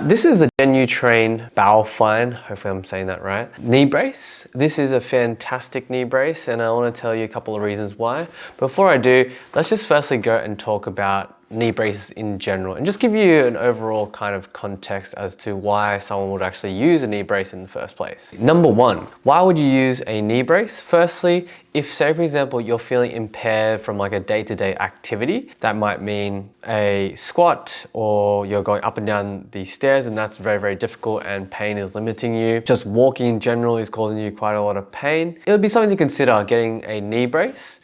This is a Genutrain Bauerfeind, hopefully I'm saying that right, knee brace. This is a fantastic knee brace and I want to tell you a couple of reasons why. Before I do, let's just firstly go and talk about knee braces in general and just give you an overall kind of context as to why someone would actually use a knee brace in the first place. Number one, why would you use a knee brace? Firstly, if say for example, you're feeling impaired from like a day-to-day activity, that might mean a squat or you're going up and down the stairs and that's very, very difficult and pain is limiting you. Just walking in general is causing you quite a lot of pain. It would be something to consider getting a knee brace.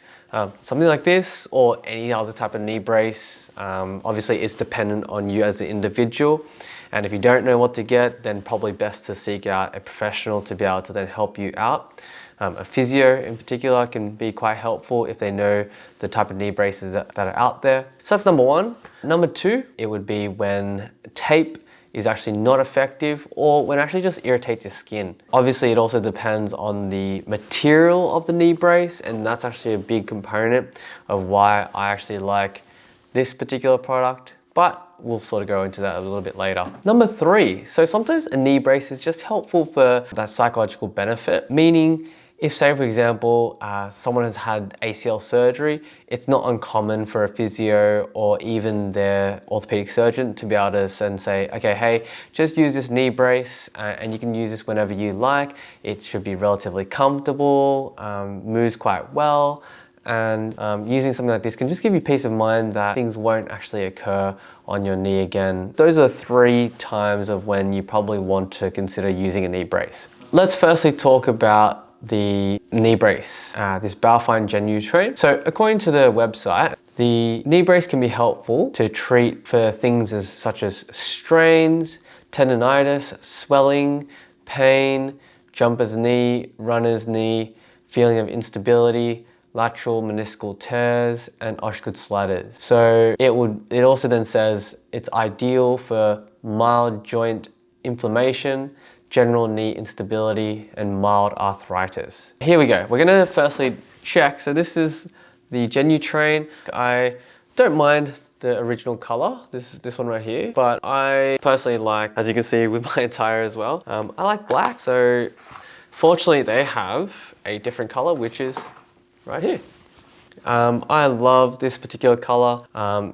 Something like this or any other type of knee brace. Obviously it's dependent on you as an individual, and if you don't know what to get, then probably best to seek out a professional to be able to then help you out. A physio in particular can be quite helpful if they know the type of knee braces that are out there. So that's number one. Number two, it would be when tape is actually not effective or when it actually just irritates your skin. Obviously, it also depends on the material of the knee brace, and that's actually a big component of why I actually like this particular product, but we'll sort of go into that a little bit later. Number three, so sometimes a knee brace is just helpful for that psychological benefit, meaning if say for example, someone has had ACL surgery, it's not uncommon for a physio or even their orthopedic surgeon to be able to say, okay, hey, just use this knee brace and you can use this whenever you like. It should be relatively comfortable, moves quite well, and using something like this can just give you peace of mind that things won't actually occur on your knee again. Those are 3 times of when you probably want to consider using a knee brace. Let's firstly talk about the knee brace, this Bauerfeind Genutrain. So according to the website, the knee brace can be helpful to treat for things such as strains, tendonitis, swelling, pain, jumper's knee, runner's knee, feeling of instability, lateral meniscal tears, and Osgood-Schlatter's. So it also then says it's ideal for mild joint inflammation, general knee instability, and mild arthritis. Here we go. We're gonna firstly check. So this is the Genutrain. I don't mind the original color, this one right here, but I personally like, as you can see with my attire as well, I like black. So fortunately they have a different color, which is right here. I love this particular color.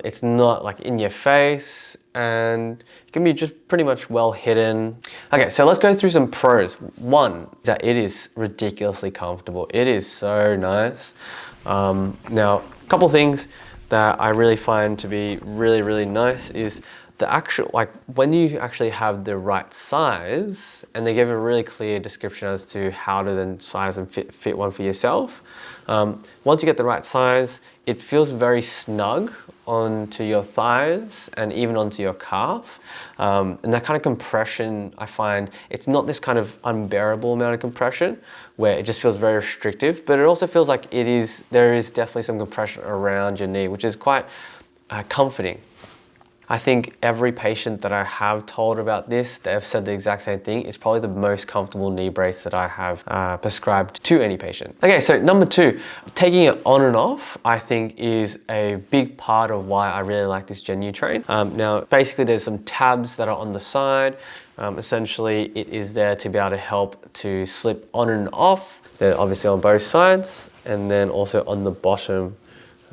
It's not like in your face and it can be just pretty much well hidden. Okay, so let's go through some pros. One is that it is ridiculously comfortable. It is so nice. Now, a couple things that I really find to be really, really nice is the actual, like when you actually have the right size, and they give a really clear description as to how to then size and fit one for yourself. Once you get the right size, it feels very snug onto your thighs and even onto your calf. And that kind of compression, I find, it's not this kind of unbearable amount of compression where it just feels very restrictive, but it also feels like there is definitely some compression around your knee, which is quite comforting. I think every patient that I have told about this, they've said the exact same thing. It's probably the most comfortable knee brace that I have prescribed to any patient. Okay, so number 2, taking it on and off, I think is a big part of why I really like this Genutrain. Now, basically there's some tabs that are on the side. Essentially, it is there to be able to help to slip on and off. They're obviously on both sides, and then also on the bottom.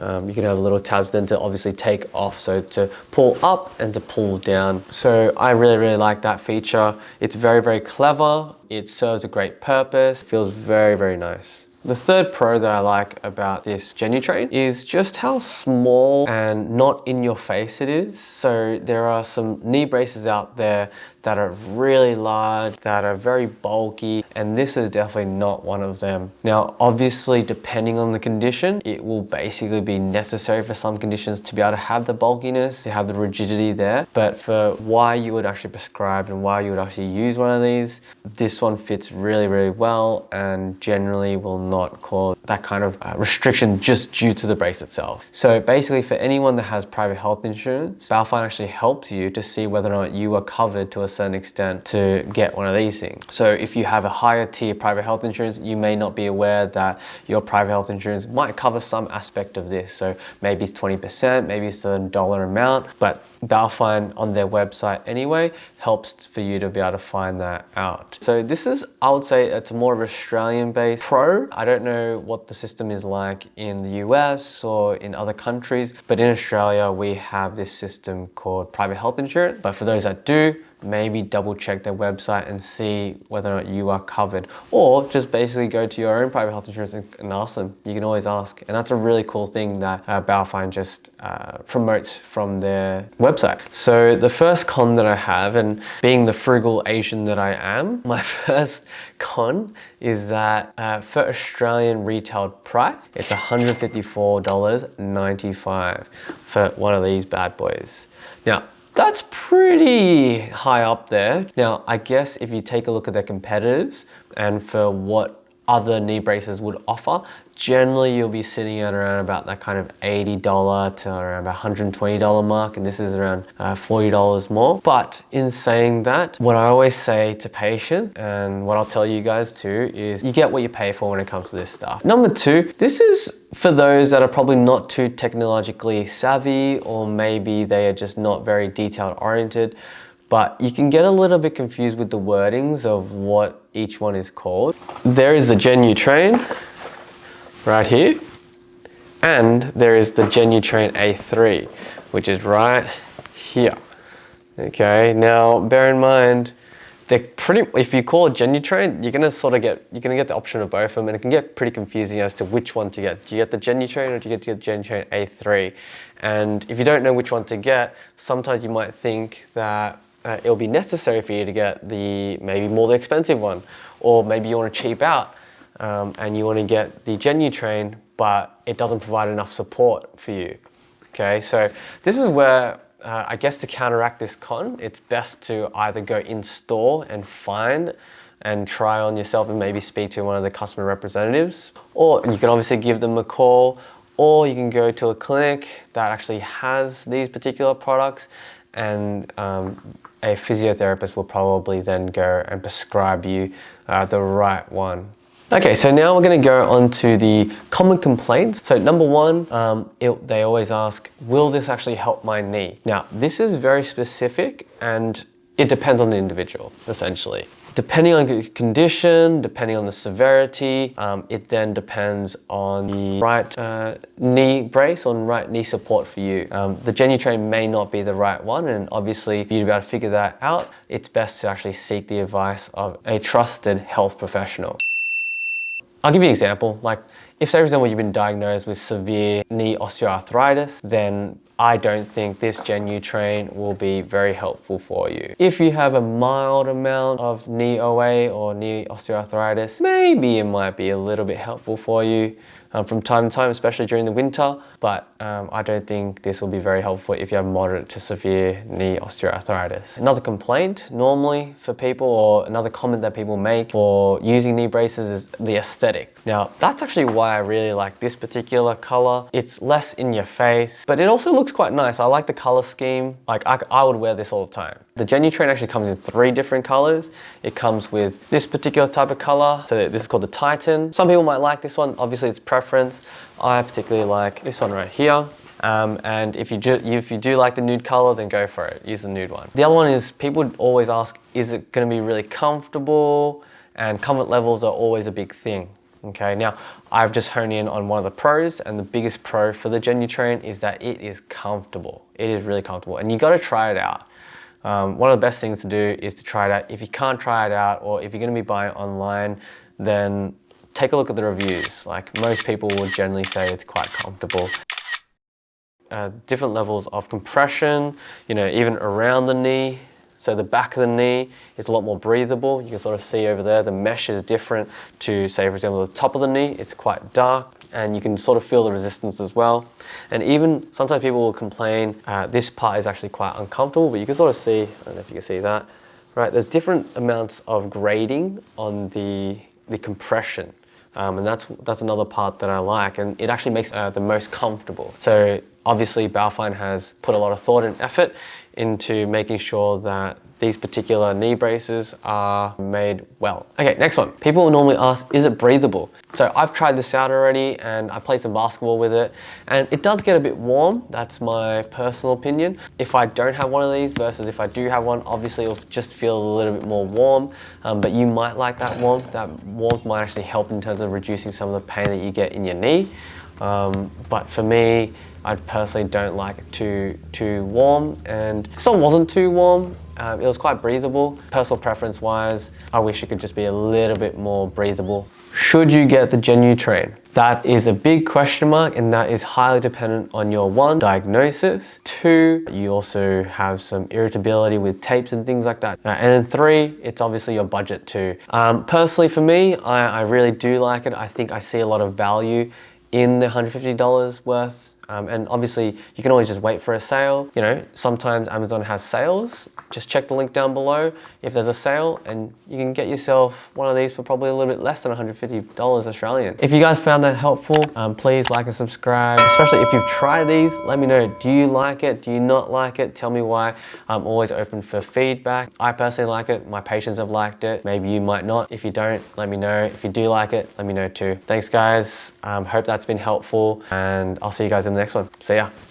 You can have little tabs then to obviously take off, so to pull up and to pull down. So I really, really like that feature. It's very, very clever. It serves a great purpose. It feels very, very nice. The third pro that I like about this Genutrain is just how small and not in your face it is. So there are some knee braces out there that are really large, that are very bulky, and this is definitely not one of them. Now, obviously, depending on the condition, it will basically be necessary for some conditions to be able to have the bulkiness, to have the rigidity there. But for why you would actually prescribe and why you would actually use one of these, this one fits really, really well and generally will not cause that kind of restriction just due to the brace itself. So basically, for anyone that has private health insurance, Bauerfeind actually helps you to see whether or not you are covered to a certain extent to get one of these things. So if you have a higher tier private health insurance, you may not be aware that your private health insurance might cover some aspect of this. So maybe it's 20%, maybe it's a dollar amount, but Bauerfeind on their website anyway, helps for you to be able to find that out. So this is, I would say it's more of Australian based pro. I don't know what the system is like in the US or in other countries, but in Australia we have this system called private health insurance. But for those that do, maybe double check their website and see whether or not you are covered, or just basically go to your own private health insurance and ask them. You can always ask, and that's a really cool thing that Bauerfeind just promotes from their website. So the first con that I have, and being the frugal Asian that I am, my first con is that for Australian retail price, it's $154.95 for one of these bad boys. Now, that's pretty high up there. Now, I guess if you take a look at their competitors and for what other knee braces would offer, generally you'll be sitting at around about that kind of $80 to around about $120 mark, and this is around $40 more. But in saying that, what I always say to patients, and what I'll tell you guys too, is you get what you pay for when it comes to this stuff. Number two, this is for those that are probably not too technologically savvy, or maybe they are just not very detailed oriented, but you can get a little bit confused with the wordings of what each one is called. There is the Genutrain right here, and there is the Genutrain A3, which is right here. Okay, now bear in mind, they're pretty, if you call it Genutrain, you're gonna get the option of both of them, and it can get pretty confusing as to which one to get. Do you get the Genutrain or do you get the Genutrain A3? And if you don't know which one to get, sometimes you might think that it'll be necessary for you to get maybe more the expensive one, or maybe you want to cheap out and you want to get the Genutrain, but it doesn't provide enough support for you. Okay, so this is where I guess to counteract this con, it's best to either go in store and find and try on yourself and maybe speak to one of the customer representatives, or you can obviously give them a call, or you can go to a clinic that actually has these particular products, and a physiotherapist will probably then go and prescribe you the right one. Okay, so now we're going to go on to the common complaints. So number one, they always ask, will this actually help my knee? Now, this is very specific and it depends on the individual, essentially. Depending on your condition, depending on the severity, it then depends on the right knee brace or right knee support for you. The Genutrain may not be the right one, and obviously for you to be able to figure that out, it's best to actually seek the advice of a trusted health professional. I'll give you an example. Like, if say for example you've been diagnosed with severe knee osteoarthritis, then I don't think this Genutrain will be very helpful for you. If you have a mild amount of knee OA or knee osteoarthritis, maybe it might be a little bit helpful for you from time to time, especially during the winter, but I don't think this will be very helpful if you have moderate to severe knee osteoarthritis. Another complaint normally for people, or another comment that people make for using knee braces, is the aesthetic. Now, that's actually why I really like this particular color. It's less in your face, but it also looks quite nice. I like the color scheme. Like, I would wear this all the time. The Genutrain actually comes in 3 different colors. It comes with this particular type of color. So this is called the Titan. Some people might like this one. Obviously, it's preference. I particularly like this one right here. And if you do like the nude color, then go for it. Use the nude one. The other one is, people would always ask, is it going to be really comfortable? And comfort levels are always a big thing. Okay, now I've just honed in on one of the pros, and the biggest pro for the Genutrain is that it is comfortable. It is really comfortable, and you got to try it out. One of the best things to do is to try it out. If you can't try it out, or if you're going to be buying online, then take a look at the reviews. Like, most people will generally say it's quite comfortable. Different levels of compression, you know, even around the knee. So the back of the knee is a lot more breathable. You can sort of see over there, the mesh is different to, say for example, the top of the knee. It's quite dark, and you can sort of feel the resistance as well. And even sometimes people will complain, this part is actually quite uncomfortable, but you can sort of see, I don't know if you can see that, right? There's different amounts of grading on the compression. And that's another part that I like, and it actually makes the most comfortable. So obviously Bauerfeind has put a lot of thought and effort into making sure that these particular knee braces are made well. Okay, next one. People will normally ask, is it breathable? So I've tried this out already and I played some basketball with it, and it does get a bit warm. That's my personal opinion. If I don't have one of these versus if I do have one, obviously it'll just feel a little bit more warm, but you might like that warmth. That warmth might actually help in terms of reducing some of the pain that you get in your knee. But for me, I personally don't like it too warm, and this one wasn't too warm. It was quite breathable. Personal preference wise, I wish it could just be a little bit more breathable. Should you get the Genutrain? That is a big question mark, and that is highly dependent on your 1, diagnosis, 2, you also have some irritability with tapes and things like that. And then 3, it's obviously your budget too. Personally for me, I really do like it. I think I see a lot of value in the $150 worth. And obviously you can always just wait for a sale. You know, sometimes Amazon has sales. Just check the link down below if there's a sale, and you can get yourself one of these for probably a little bit less than $150 Australian. If you guys found that helpful, please like and subscribe. Especially if you've tried these, let me know. Do you like it? Do you not like it? Tell me why. I'm always open for feedback. I personally like it. My patients have liked it. Maybe you might not. If you don't, let me know. If you do like it, let me know too. Thanks guys. Hope that's been helpful, and I'll see you guys in the next one. See ya.